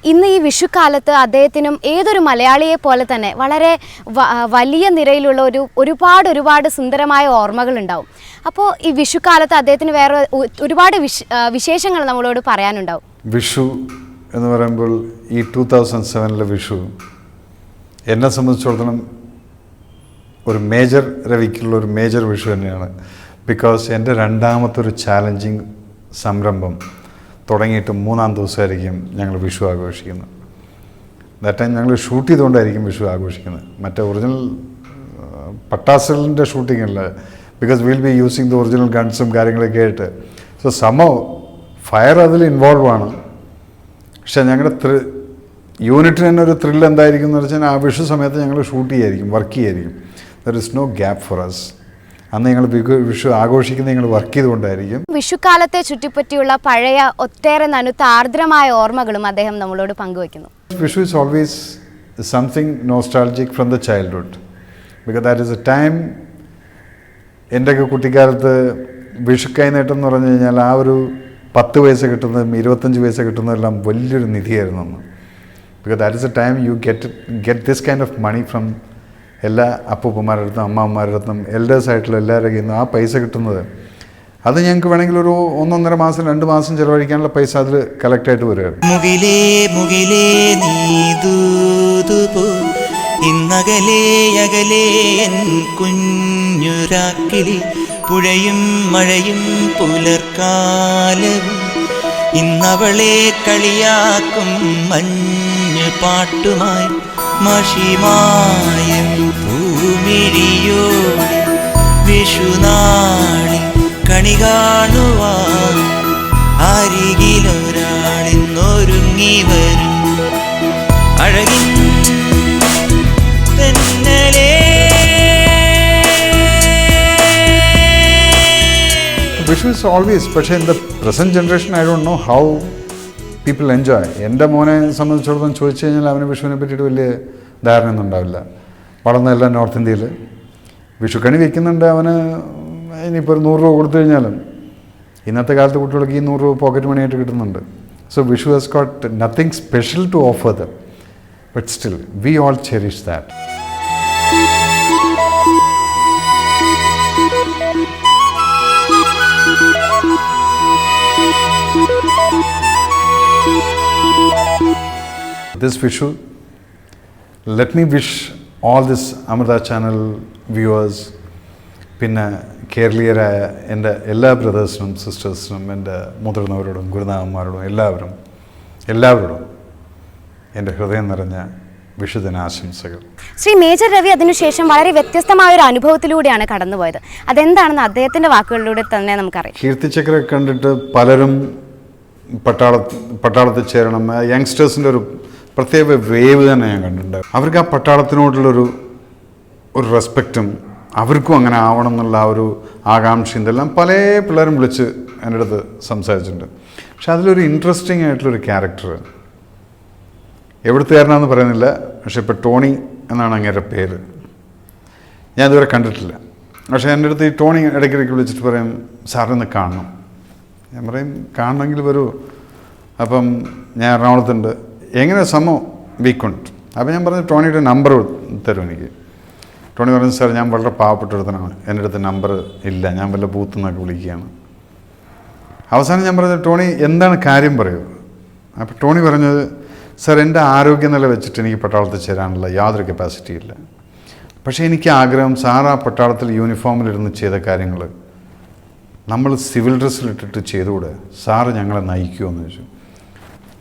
ഇന്ന് ഈ വിഷുക്കാലത്ത് അദ്ദേഹത്തിനും ഏതൊരു മലയാളിയെ പോലെ തന്നെ വളരെ വലിയ നിരയിലുള്ള ഒരുപാട് സുന്ദരമായ ഓർമ്മകളുണ്ടാവും. അപ്പോൾ ഈ വിഷുക്കാലത്ത് അദ്ദേഹത്തിന് വേറെ ഒരുപാട് വിശേഷങ്ങൾ നമ്മളോട് പറയാനുണ്ടാവും. വിഷു എന്ന് പറയുമ്പോൾ ഈ 2007 വിഷു എന്നെ സംബന്ധിച്ചിടത്തോളം ഒരു മേജർ രവിക്കുള്ള ഒരു മേജർ വിഷു തന്നെയാണ്. ബിക്കോസ് എൻ്റെ രണ്ടാമത്തെ ഒരു ചാലഞ്ചിങ് സംരംഭം തുടങ്ങിയിട്ട് 3-ാം ദിവസമായിരിക്കും ഞങ്ങൾ വിഷു ആഘോഷിക്കുന്നത്. ദാറ്റ് ടൈം ഞങ്ങൾ ഷൂട്ട് ചെയ്തുകൊണ്ടായിരിക്കും വിഷു ആഘോഷിക്കുന്നത്. മറ്റേ ഒറിജിനൽ പട്ടാസുകളുടെ ഷൂട്ടിംഗ് അല്ല. Because will be using the original ഗൺസും കാര്യങ്ങളൊക്കെ ആയിട്ട്. സോ സമോ ഫയർ അതിൽ ഇൻവോൾവ് ആണ്. പക്ഷേ ഞങ്ങളുടെ യൂണിറ്റിന് തന്നെ ഒരു ത്രില്ല് എന്തായിരിക്കും എന്ന് വെച്ചാൽ ആ വിഷു സമയത്ത് ഞങ്ങൾ ഷൂട്ട് ചെയ്യായിരിക്കും, വർക്ക് ചെയ്യായിരിക്കും. There is no gap for us. അന്ന് ഞങ്ങൾ വിഷു ആഘോഷിക്കുന്നത് ഞങ്ങൾ വർക്ക് ചെയ്തുകൊണ്ടായിരിക്കും. വിഷുക്കാലത്തെ ചുറ്റിപ്പറ്റിയുള്ള പഴയ ഒട്ടേറെ നനുത്ത ആർദ്രമായ ഓർമ്മകളും അദ്ദേഹം നമ്മളോട് പങ്കുവയ്ക്കുന്നു. Vishu is always something nostalgic from the childhood. Because that is a time. എൻ്റെയൊക്കെ കുട്ടിക്കാലത്ത് വിഷുക്കൈ നേട്ടം എന്ന് പറഞ്ഞു കഴിഞ്ഞാൽ ആ ഒരു 10 പൈസ കിട്ടുന്നതും 25 പൈസ കിട്ടുന്നതെല്ലാം വലിയൊരു നിധിയായിരുന്നു അന്ന്. Because that is a time you get this kind of money from എല്ലാ അപ്പൂപ്പന്മാരുടെ അടുത്തും അമ്മമാരുടെ അടുത്തും എൽഡേഴ്സായിട്ടുള്ള എല്ലാവരുടെ കയ്യിൽ നിന്നും ആ പൈസ കിട്ടുന്നത്. അത് ഞങ്ങൾക്ക് വേണമെങ്കിൽ ഒരു 1-1.5 മാസം 2 മാസം ചിലവഴിക്കാനുള്ള പൈസ അതിൽ കളക്റ്റായിട്ട് വരികയാണ്. പുഴയും മഴയും പുലർക്കാലവും ഇന്നവളെ കളിയാക്കും മഞ്ഞ് പാട്ടുമായി മഷിമായും ഭൂമിഴിയോടെ വിഷുനാളിൽ കണി കാണുവാൻ അരികിലൊരാളിന്നൊരുങ്ങി വരും അഴകിൻ തെന്നലേ. Vishu is always, പക്ഷേ in the present generation I don't know how people enjoy. എൻ്റെ മോനെ സംബന്ധിച്ചിടത്തോളം ചോദിച്ചു കഴിഞ്ഞാൽ അവന് വിഷുവിനെ പറ്റിയിട്ട് വലിയ ധാരണയൊന്നും ഉണ്ടാവില്ല. വളർന്നതെല്ലാം നോർത്ത് ഇന്ത്യയിൽ വിഷുക്കണി വയ്ക്കുന്നുണ്ട്. അവന് ഇനിയിപ്പോൾ ഒരു 100 രൂപ കൊടുത്തു കഴിഞ്ഞാലും ഇന്നത്തെ കാലത്ത് കുട്ടികൾക്ക് ഈ 100 രൂപ പോക്കറ്റ് മണിയായിട്ട് കിട്ടുന്നുണ്ട്. So Vishu has got nothing special to offer them, but still we all cherish that. This Vishu, let me wish all this Amrita channel viewers, പിന്നെ കേരളീയരായ എൻ്റെ എല്ലാ ബ്രദേഴ്സിനും സിസ്റ്റേഴ്സിനും എൻ്റെ മുതിർന്നവരോടും ഗുരുനാഥന്മാരോടും എല്ലാവരോടും എൻ്റെ ഹൃദയം നിറഞ്ഞ വിഷുദിനാശംസകൾ. ശ്രീ മേജർ രവി അതിനുശേഷം വളരെ വ്യത്യസ്തമായ ഒരു അനുഭവത്തിലൂടെയാണ് കടന്നുപോയത്. അതെന്താണെന്ന് അദ്ദേഹത്തിൻ്റെ വാക്കുകളിലൂടെ തന്നെ നമുക്കറിയാം. കീർത്തിചക്ര കണ്ടിട്ട് പലരും പട്ടാളത്തിൽ ചേരണം, യങ്സ്റ്റേഴ്സിൻ്റെ ഒരു പ്രത്യേക വേവ് തന്നെ ഞാൻ കണ്ടിട്ടുണ്ട്. അവർക്ക് ആ പട്ടാളത്തിനോടുള്ളൊരു റെസ്പെക്റ്റും അവർക്കും അങ്ങനെ ആവണം എന്നുള്ള ആ ഒരു ആകാംക്ഷയും ഇതെല്ലാം പല പിള്ളേരും വിളിച്ച് എൻ്റെ അടുത്ത് സംസാരിച്ചിട്ടുണ്ട്. പക്ഷെ അതിലൊരു ഇൻട്രസ്റ്റിംഗ് ആയിട്ടുള്ളൊരു ക്യാരക്ടർ, എവിടുത്തുകാരനാണെന്ന് പറയുന്നില്ല, പക്ഷെ ഇപ്പോൾ ടോണി എന്നാണ് അങ്ങേരുടെ പേര്. ഞാൻ ഇതുവരെ കണ്ടിട്ടില്ല. പക്ഷേ എൻ്റെ അടുത്ത് ഈ ടോണി ഇടയ്ക്കിടയ്ക്ക് വിളിച്ചിട്ട് പറയും, സാറിനൊന്ന് കാണണം. ഞാൻ പറയും കാണണമെങ്കിൽ വരൂ. അപ്പം ഞാൻ എറണാകുളത്തുണ്ട്, എങ്ങനെ സമോ വീക്കുണ്ട്. അപ്പോൾ ഞാൻ പറഞ്ഞു ടോണിയുടെ നമ്പർ തരും എനിക്ക്. ടോണി പറഞ്ഞു, സാർ ഞാൻ വളരെ പാവപ്പെട്ടെടുത്തനാണ്, എൻ്റെ അടുത്ത് നമ്പർ ഇല്ല, ഞാൻ വല്ല ബൂത്ത് നിന്നൊക്കെ വിളിക്കുകയാണ്. അവസാനം ഞാൻ പറഞ്ഞത് ടോണി എന്താണ് കാര്യം പറയൂ. അപ്പോൾ ടോണി പറഞ്ഞത്, സാർ എൻ്റെ ആരോഗ്യനില വെച്ചിട്ട് എനിക്ക് പട്ടാളത്തിൽ ചേരാനുള്ള യാതൊരു കപ്പാസിറ്റി ഇല്ല. പക്ഷേ എനിക്ക് ആഗ്രഹം, സാർ ആ പട്ടാളത്തിൽ യൂണിഫോമിലിരുന്ന് ചെയ്ത കാര്യങ്ങൾ നമ്മൾ സിവിൽ ഡ്രസ്സിലിട്ടിട്ട് ചെയ്തുകൂടെ, സാറ് ഞങ്ങളെ നയിക്കുമെന്ന് ചോദിച്ചു.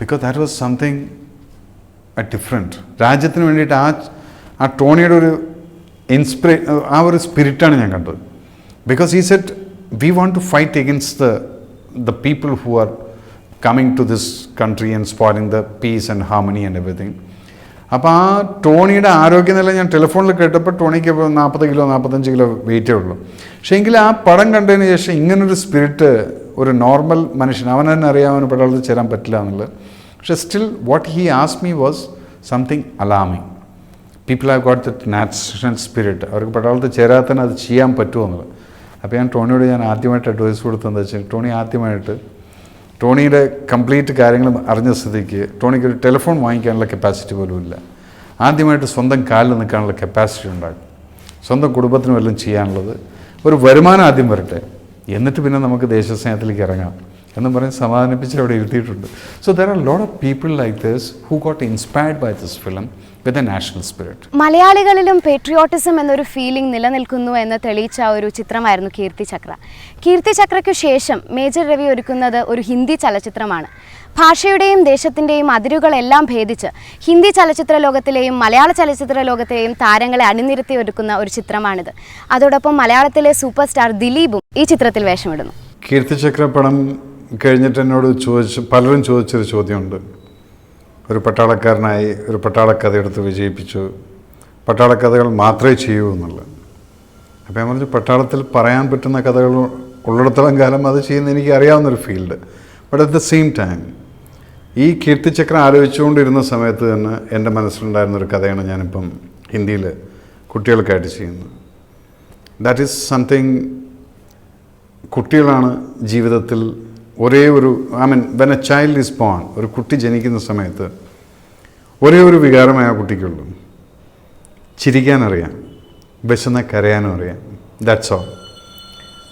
Because that was something different. രാജ്യത്തിന് വേണ്ടിയിട്ട് ആ ടോണിയുടെ ഒരു ആ ഒരു സ്പിരിറ്റാണ് ഞാൻ കണ്ടത്. Because he said we want to fight against the people who are coming to this country and spoiling the peace and harmony and everything. അപ്പോൾ ആ ടോണിയുടെ ആരോഗ്യനില ഞാൻ ടെലിഫോണിൽ കേട്ടപ്പോൾ ടോണിക്ക് 40 കിലോ 45 കിലോ വെയിറ്റേ ഉള്ളൂ. പക്ഷേ എങ്കിലും ആ പടം കണ്ടതിന് ശേഷം ഇങ്ങനൊരു സ്പിരിറ്റ് ഒരു നോർമൽ മനുഷ്യൻ, അവൻ തന്നെ അറിയാം അവന് പട്ടാളത്തിൽ ചേരാൻ പറ്റില്ല എന്നുള്ളത്. പക്ഷേ still what he asked me was something alarming. People have got that national spirit. അവർക്ക് പട്ടാളത്തിൽ ചേരാത്തന്നെ അത് ചെയ്യാൻ പറ്റുമോ എന്നുള്ളത്. അപ്പോൾ ഞാൻ ടോണിയോട് ആദ്യമായിട്ട് അഡ്വൈസ് കൊടുത്തതെന്ന് വെച്ചാൽ, ടോണി ആദ്യമായിട്ട് ടോണിയുടെ കംപ്ലീറ്റ് കാര്യങ്ങളും അറിഞ്ഞ സ്ഥിതിക്ക് ടോണിക്ക് ഒരു ടെലിഫോൺ വാങ്ങിക്കാനുള്ള കപ്പാസിറ്റി പോലും ഇല്ല. ആദ്യമായിട്ട് സ്വന്തം കാലിൽ നിൽക്കാനുള്ള കപ്പാസിറ്റി ഉണ്ടാകും, സ്വന്തം കുടുംബത്തിന് വല്ലതും ചെയ്യാനുള്ളത്, ഒരു വരുമാനം ആദ്യം വരട്ടെ, എന്നിട്ട് പിന്നെ നമുക്ക് ദേശസ്നേഹത്തിലേക്ക് ഇറങ്ങാം എന്നും പറഞ്ഞ് സമാധാനിപ്പിച്ച് അവിടെ ഇരുത്തിയിട്ടുണ്ട്. So there are lot of people like this who got inspired by this film with a national spirit. മലയാളികളിലും പേട്രിയോട്ടിസം എന്നൊരു ഫീലിംഗ് നിലനിൽക്കുന്നു എന്ന് തെളിയിച്ച ഒരു ചിത്രമായിരുന്നു കീർത്തിചക്ര. കീർത്തിചക്രയ്ക്കു ശേഷം മേജർ രവി ഒരുക്കുന്നത് ഒരു ഹിന്ദി ചലച്ചിത്രമാണ്. ഭാഷയുടെയും ദേശത്തിൻ്റെയും അതിരുകളെല്ലാം ഭേദിച്ച് ഹിന്ദി ചലച്ചിത്ര ലോകത്തിലെയും മലയാള ചലച്ചിത്ര ലോകത്തെയും താരങ്ങളെ അണിനിരത്തി ഒരുക്കുന്ന ഒരു ചിത്രമാണിത്. അതോടൊപ്പം മലയാളത്തിലെ സൂപ്പർ സ്റ്റാർ ദിലീപും ഈ ചിത്രത്തിൽ വേഷമിടുന്നു. കീർത്തിചക്ര പടം കഴിഞ്ഞിട്ട് എന്നോട് പലരും ചോദിച്ചൊരു ചോദ്യമുണ്ട്. ഒരു പട്ടാളക്കാരനായി ഒരു പട്ടാളക്കഥ എടുത്ത് വിജയിപ്പിച്ചു, പട്ടാളക്കഥകൾ മാത്രമേ ചെയ്യൂ എന്നുള്ളത്. അപ്പോൾ ഞാൻ പറഞ്ഞു, പട്ടാളത്തിൽ പറയാൻ പറ്റുന്ന കഥകൾ ഉള്ളിടത്തോളം കാലം അത് ചെയ്യുന്ന എനിക്ക് അറിയാവുന്നൊരു field. But at the same time ഈ കീർത്തിചക്ര ആലോചിച്ചുകൊണ്ടിരുന്ന സമയത്ത് തന്നെ എൻ്റെ മനസ്സിലുണ്ടായിരുന്നൊരു കഥയാണ് ഞാനിപ്പം ഹിന്ദിയിൽ കുട്ടികൾക്കായിട്ട് ചെയ്യുന്നത്. That is something. കുട്ടികളാണ് ജീവിതത്തിൽ ഒരേ ഒരു when a child is born, ഒരു കുട്ടി ജനിക്കുന്ന സമയത്ത് ഒരേ ഒരു വികാരമായ ആ കുട്ടിക്കുള്ളൂ. ചിരിക്കാനറിയാം, വിശന്ന് കരയാനും അറിയാം. That's all.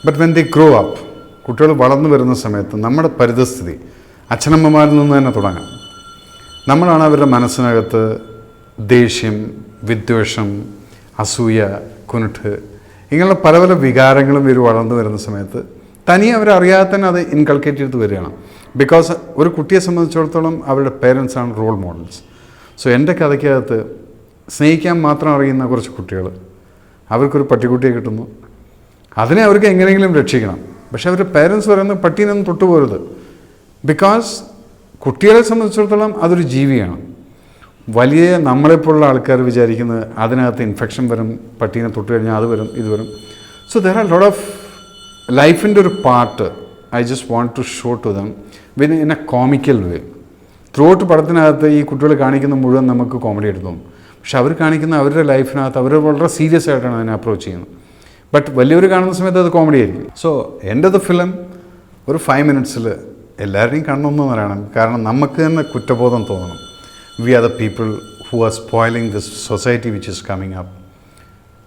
But when they grow up, കുട്ടികൾ വളർന്നു വരുന്ന സമയത്ത് നമ്മുടെ പരിതസ്ഥിതി അച്ഛനമ്മമാരിൽ നിന്ന് തന്നെ തുടങ്ങാം. നമ്മളാണ് അവരുടെ മനസ്സിനകത്ത് ദേഷ്യം, വിദ്വേഷം, അസൂയ, കുനുട്ട്, ഇങ്ങനെയുള്ള പല പല വികാരങ്ങളും ഇവർ വളർന്നു വരുന്ന സമയത്ത് തനിയെ അവരറിയാതെ തന്നെ അത് ഇൻകൾക്കേറ്റ് ചെയ്ത് വരികയാണ്. ബിക്കോസ് ഒരു കുട്ടിയെ സംബന്ധിച്ചിടത്തോളം അവരുടെ പേരൻസാണ് റോൾ മോഡൽസ്. സോ എൻ്റെ കഥയ്ക്കകത്ത് സ്നേഹിക്കാൻ മാത്രം അറിയുന്ന കുറച്ച് കുട്ടികൾ, അവർക്കൊരു പട്ടിക്കുട്ടിയെ കിട്ടുന്നു, അതിനെ അവർക്ക് എങ്ങനെയെങ്കിലും രക്ഷിക്കണം. പക്ഷേ അവരുടെ പേരൻസ് പറയുന്നത് പട്ടീനൊന്നും തൊട്ടുപോരുത്. ബിക്കോസ് കുട്ടികളെ സംബന്ധിച്ചിടത്തോളം അതൊരു ജീവിയാണ്. വലിയ നമ്മളെപ്പോലുള്ള ആൾക്കാർ വിചാരിക്കുന്നത് അതിനകത്ത് ഇൻഫെക്ഷൻ വരും, പട്ടീനെ തൊട്ട് കഴിഞ്ഞാൽ അത് വരും, ഇത് വരും. So there are lot of ലൈഫിൻ്റെ ഒരു part I just want to show to them in a comical way. Throughout പടത്തിനകത്ത് ഈ കുട്ടികൾ കാണിക്കുന്ന മുഴുവൻ നമുക്ക് കോമഡി ആയിട്ട് തോന്നും. പക്ഷെ അവർ കാണിക്കുന്ന അവരുടെ ലൈഫിനകത്ത് അവർ വളരെ സീരിയസ് ആയിട്ടാണ് അതിനെ അപ്രോച്ച് ചെയ്യുന്നത്. ബട്ട് വലിയവർ കാണുന്ന സമയത്ത് അത് കോമഡി ആയിരിക്കും. സോ എൻ്റെ ദ ഫിലിം ഒരു 5 minutes എല്ലാവരുടെയും കണ്ണൊന്നു പറയണം. കാരണം നമുക്ക് തന്നെ കുറ്റബോധം തോന്നണം. We are the people who are spoiling this society which is coming up.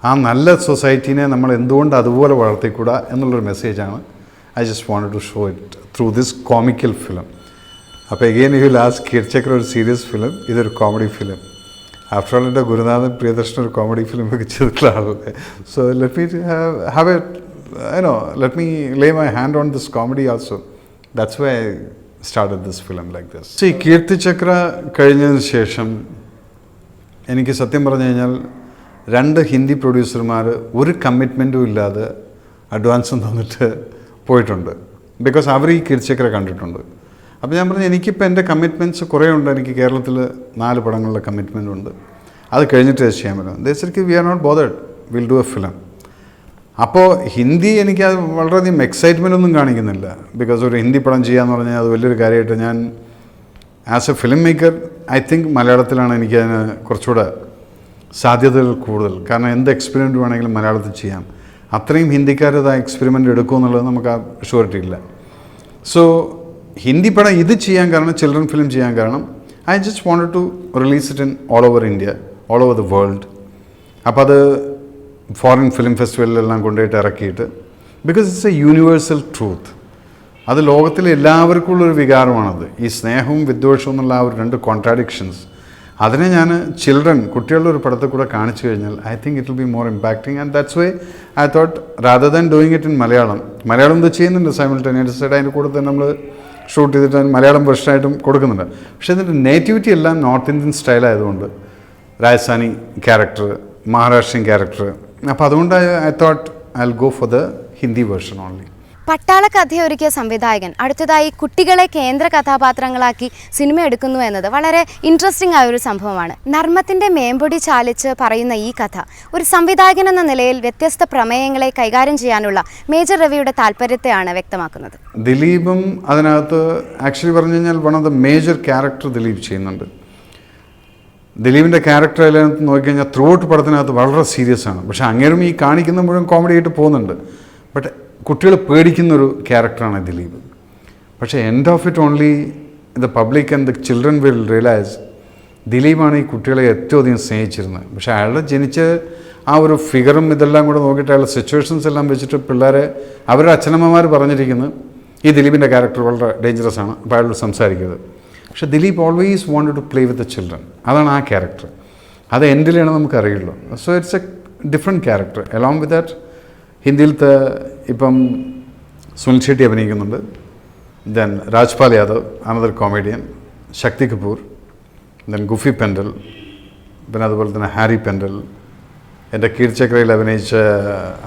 ആ നല്ല സൊസൈറ്റീനെ നമ്മൾ എന്തുകൊണ്ട് അതുപോലെ വളർത്തിക്കൂടാ എന്നുള്ളൊരു മെസ്സേജാണ് I just wanted to show it through this comical film. അപ്പോൾ again you will ask Keerthichakra ഒരു സീരിയസ് ഫിലിം, ഇതൊരു കോമഡി ഫിലിം. ആഫ്റ്റർ ഓൾ എൻ്റെ ഗുരുനാഥൻ പ്രിയദർശൻ ഒരു കോമഡി ഫിലിമൊക്കെ ചെയ്തിട്ടുള്ള ആളല്ലേ. So let me have let me lay my hand on this comedy also. That's why I started this film like this. See, Keerthichakra കഴിഞ്ഞതിന് ശേഷം എനിക്ക് സത്യം പറഞ്ഞു കഴിഞ്ഞാൽ 2 ഹിന്ദി പ്രൊഡ്യൂസർമാർ ഒരു കമ്മിറ്റ്മെൻറ്റും ഇല്ലാതെ അഡ്വാൻസും തന്നിട്ട് പോയിട്ടുണ്ട്. ബിക്കോസ് അവർ ഈ കീർത്തിചക്ര കണ്ടിട്ടുണ്ട്. അപ്പോൾ ഞാൻ പറഞ്ഞു, എനിക്കിപ്പോൾ എൻ്റെ കമ്മിറ്റ്മെൻറ്റ്സ് കുറേ ഉണ്ട്. എനിക്ക് കേരളത്തിൽ 4 പടങ്ങളുടെ കമ്മിറ്റ്മെൻ്റ് ഉണ്ട്. അത് കഴിഞ്ഞിട്ട് ചെയ്യാൻ പറ്റും. ദേശർക്ക് we are not bothered, will do a film. അപ്പോൾ ഹിന്ദി എനിക്ക് അത് വളരെയധികം എക്സൈറ്റ്മെൻ്റ് ഒന്നും കാണിക്കുന്നില്ല. ബിക്കോസ് ഒരു ഹിന്ദി പടം ചെയ്യാന്ന് പറഞ്ഞാൽ അത് വലിയൊരു കാര്യമായിട്ട് ഞാൻ as A film maker I think മലയാളത്തിലാണ് എനിക്കതിന് കുറച്ചുകൂടെ സാധ്യതകൾ കൂടുതൽ. കാരണം എന്ത് എക്സ്പെരിമെൻ്റ് വേണമെങ്കിലും മലയാളത്തിൽ ചെയ്യാം. അത്രയും ഹിന്ദിക്കാരത് ആ എക്സ്പെരിമെൻ്റ് എടുക്കുമെന്നുള്ളത് നമുക്ക് ആ ഷുവറിറ്റി ഇല്ല. സോ ഹിന്ദി പടം ഇത് ചെയ്യാൻ കാരണം, ചിൽഡ്രൻ ഫിലിം ചെയ്യാൻ കാരണം I just wanted to release it in all over India, all over the world. അപ്പോൾ അത് ഫോറിൻ ഫിലിം ഫെസ്റ്റിവലിലെല്ലാം കൊണ്ടുപോയിട്ട് ഇറക്കിയിട്ട്, because it's a universal truth. അത് ലോകത്തിലെ എല്ലാവർക്കും ഉള്ളൊരു വികാരമാണത്. ഈ സ്നേഹവും വിദ്വേഷവും എന്നുള്ള ആ ഒരു 2 കോൺട്രാഡിക്ഷൻസ്, അതിനെ ഞാൻ കുട്ടികളുടെ ഒരു പടത്തിൽ കൂടെ കാണിച്ചു കഴിഞ്ഞാൽ I think it will be more impacting. And that's why I thought rather than doing it in Malayalam ഇത് ചെയ്യുന്നുണ്ട് സൈമിൾട്ടേനിയസ് ആയിട്ട്. അതിൻ്റെ കൂടെ തന്നെ നമ്മൾ ഷൂട്ട് ചെയ്തിട്ട് മലയാളം വെർഷനായിട്ടും കൊടുക്കുന്നുണ്ട്. പക്ഷേ ഇതിൻ്റെ നേറ്റിവിറ്റി എല്ലാം നോർത്ത് ഇന്ത്യൻ സ്റ്റൈലായതുകൊണ്ട് രാജസ്ഥാനി ക്യാരക്ടർ, മഹാരാഷ്ട്രീയൻ ക്യാരക്ടർ. അപ്പോൾ അതുകൊണ്ട് I thought I will go for the Hindi version only. പട്ടാള കഥയൊരുക്കിയ സംവിധായകൻ അടുത്തതായി കുട്ടികളെ കേന്ദ്ര കഥാപാത്രങ്ങളാക്കി സിനിമ എടുക്കുന്നു എന്നത് വളരെ ഇൻട്രസ്റ്റിംഗ് ആയ ഒരു സംഭവമാണ്. നർമ്മത്തിൻ്റെ മേമ്പൊടി ചാലിച്ച് പറയുന്ന ഈ കഥ ഒരു സംവിധായകൻ എന്ന നിലയിൽ വ്യത്യസ്ത പ്രമേയങ്ങളെ കൈകാര്യം ചെയ്യാനുള്ള മേജർ രവിയുടെ താല്പര്യത്തെയാണ് വ്യക്തമാക്കുന്നത്. ദിലീപും അതിനകത്ത് ആക്ച്വലി പറഞ്ഞു കഴിഞ്ഞാൽ one of the major character Dileep ചെയ്യുന്നുണ്ട്. ദിലീപിൻ്റെ ക്യാരക്ടർ അതിനകത്ത് നോക്കിക്കഴിഞ്ഞാൽ ത്രൂ ഔട്ട് പടത്തിനകത്ത് വളരെ സീരിയസ് ആണ്. പക്ഷേ അങ്ങേരും ഈ കാണിക്കുന്ന മുഴുവൻ കോമഡി ആയിട്ട് പോകുന്നുണ്ട്. ബട്ട് കുട്ടികൾ പേടിക്കുന്നൊരു ക്യാരക്ടറാണ് ദിലീപ്. പക്ഷേ end of it only the public and the children will realise ദിലീപാണ് ഈ കുട്ടികളെ ഏറ്റവും അധികം സ്നേഹിച്ചിരുന്നത്. പക്ഷേ അയാളുടെ ജനിച്ച ആ ഒരു ഫിഗറും ഇതെല്ലാം കൂടെ നോക്കിയിട്ട് അയാളുടെ സിറ്റുവേഷൻസ് എല്ലാം വെച്ചിട്ട് പിള്ളേരെ അവരുടെ അച്ഛനമ്മമാർ പറഞ്ഞിരിക്കുന്നത് ഈ ദിലീപിൻ്റെ ക്യാരക്ടർ വളരെ ഡേഞ്ചറസ് ആണ്, അപ്പോൾ അയാളോട് സംസാരിക്കരുത്. പക്ഷേ Dileep always wanted to play with the children. അതാണ് ആ ക്യാരക്ടർ. അത് എൻഡിലാണ് നമുക്കറിയുള്ളൂ. So it's a different character. Along with that ഹിന്ദിയിലത്തെ ഇപ്പം സുനിൽ ഷെട്ടി അഭിനയിക്കുന്നുണ്ട്, then Rajpal Yadav another comedian, Shakti Kapoor, then Guffi Paintal, പിന്നെ അതുപോലെ തന്നെ ഹാരി പെൻഡൽ, എൻ്റെ കീർച്ചക്രയിൽ അഭിനയിച്ച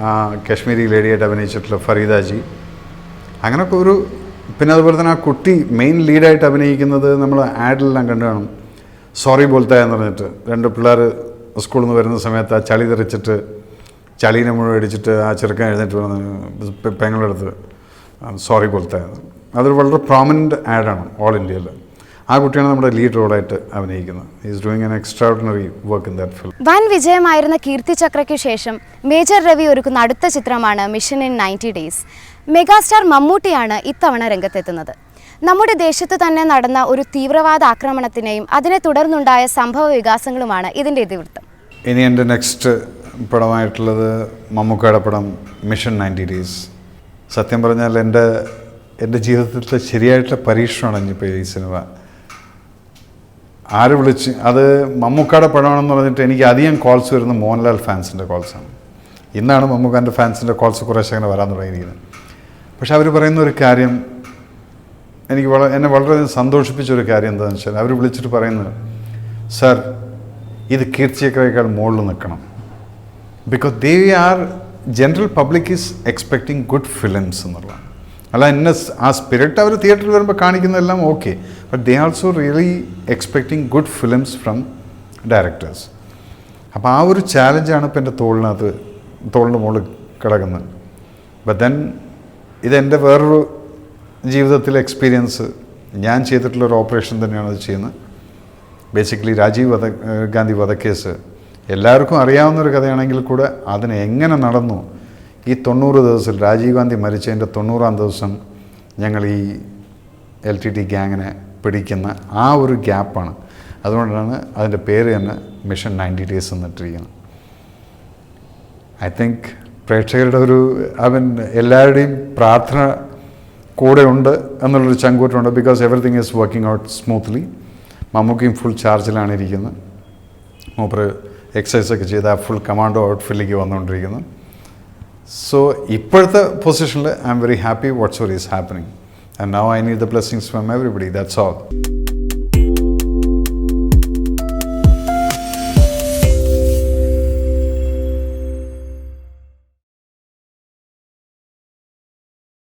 ആ കാശ്മീരി ലേഡിയായിട്ട് അഭിനയിച്ചിട്ടുള്ള ഫരീദാജി, അങ്ങനെയൊക്കെ ഒരു, പിന്നെ അതുപോലെ തന്നെ ആ കുട്ടി മെയിൻ ലീഡായിട്ട് അഭിനയിക്കുന്നത് നമ്മൾ ആഡിലെല്ലാം കണ്ടു കാണും, സോറി ബോൾത്ത എന്ന് പറഞ്ഞിട്ട് 2 പിള്ളേർ സ്കൂളിൽ നിന്ന് വരുന്ന സമയത്ത് ആ ചളി തെറിച്ചിട്ട് ചളീനെ മുഴുവൻ അടിച്ചിട്ട് ആ ചെറുക്കൻ എഴുന്നേറ്റ് വന്ന് പെങ്ങളെടുത്ത് സോറി ബോൾത്ത. അതൊരു വളരെ പ്രോമിനൻ്റ് ആഡാണ് ഓൾ ഇന്ത്യയിൽ. ആ കുട്ടിയാണ് നമ്മുടെ ലീഡ് റോളായിട്ട് അഭിനയിക്കുന്നത്. Is doing an extraordinary work in that film. വൻ വിജയമായിരുന്ന കീർത്തിചക്രയ്ക്കു ശേഷം മേജർ രവി ഒരുക്കുന്ന അടുത്ത ചിത്രമാണ് മിഷൻ ഇൻ 90 ഡേയ്സ്. മെഗാസ്റ്റാർ മമ്മൂട്ടിയാണ് ഇത്തവണ രംഗത്തെത്തുന്നത്. നമ്മുടെ ദേശത്ത് തന്നെ നടന്ന ഒരു തീവ്രവാദ ആക്രമണത്തിനെയും അതിനെ തുടർന്നുണ്ടായ സംഭവ വികാസങ്ങളുമാണ് ഇതിൻ്റെ ഇതിവൃത്തം. ഇനി എൻ്റെ നെക്സ്റ്റ് പടമായിട്ടുള്ളത് മമ്മൂക്കയുടെ പടം മിഷൻ 90 ഡേയ്സ്. സത്യം പറഞ്ഞാൽ എൻ്റെ ജീവിതത്തിലെ ശരിയായിട്ടുള്ള പരീക്ഷണമാണ് ഇനിയിപ്പോൾ ഈ സിനിമ. ആര് വിളിച്ച് അത് മമ്മൂക്കയുടെ പടമാണെന്ന് പറഞ്ഞിട്ട് എനിക്ക് അധികം കോൾസ് വരുന്ന മോഹൻലാൽ ഫാൻസിൻ്റെ കോൾസാണ്. ഇന്നാണ് മമ്മൂക്കാൻ്റെ ഫാൻസിൻ്റെ കോൾസ് കുറേശ്ശെ അങ്ങനെ വരാൻ തുടങ്ങിയിരിക്കുന്നത്. പക്ഷെ അവർ പറയുന്ന ഒരു കാര്യം എനിക്ക് എന്നെ വളരെയധികം സന്തോഷിപ്പിച്ചൊരു കാര്യം എന്താണെന്ന് വെച്ചാൽ, അവർ വിളിച്ചിട്ട് പറയുന്നത്, സർ ഇത് കീർത്തിയേക്കാൾ മുകളിൽ നിൽക്കണം. Because they are general public is expecting good films എന്നുള്ളതാണ്. അല്ല ആ സ്പിരിറ്റ് അവർ തിയേറ്ററിൽ വരുമ്പോൾ കാണിക്കുന്നതെല്ലാം okay, but they also really expecting good films from directors. അപ്പോൾ ആ ഒരു ചാലഞ്ചാണ് ഇപ്പോൾ എൻ്റെ തോളിൻ്റെ മുകളിൽ കിടക്കുന്നത്. ബട്ട് ദെൻ ഇതെൻ്റെ വേറൊരു ജീവിതത്തിലെ എക്സ്പീരിയൻസ്, ഞാൻ ചെയ്തിട്ടുള്ളൊരു ഓപ്പറേഷൻ തന്നെയാണ് അത് ചെയ്യുന്നത്. ബേസിക്കലി രാജീവ് ഗാന്ധി വധക്കേസ് എല്ലാവർക്കും അറിയാവുന്നൊരു കഥയാണെങ്കിൽ കൂടെ അതിന് എങ്ങനെ നടന്നു, ഈ 90 ദിവസത്തിൽ രാജീവ് ഗാന്ധി മരിച്ചതിൻ്റെ 90-ാം ദിവസം ഞങ്ങൾ ഈ LTT ഗ്യാങ്ങിനെ പിടിക്കുന്ന ആ ഒരു ഗ്യാപ്പാണ്. അതുകൊണ്ടാണ് അതിൻ്റെ പേര് തന്നെ മിഷൻ 90 ഡേയ്സ് എന്നിട്ടിരിക്കുന്നത്. ഐ തിങ്ക് പ്രേക്ഷകരുടെ എല്ലാവരുടെയും പ്രാർത്ഥന കൂടെ ഉണ്ട് എന്നുള്ളൊരു ചങ്കൂറ്റമുണ്ട്. Because everything is working out smoothly. മമ്മൂക്കയും ഫുൾ ചാർജിലാണ് ഇരിക്കുന്നത്. മൂപ്പര് എക്സസൈസൊക്കെ ചെയ്ത് ആ ഫുൾ കമാൻഡോ ഔട്ട്ഫിറ്റിലേക്ക് വന്നുകൊണ്ടിരിക്കുന്നു. സോ ഇപ്പോഴത്തെ പൊസിഷനിൽ I am very happy what's is happening. And now I need the blessings from everybody. That's all.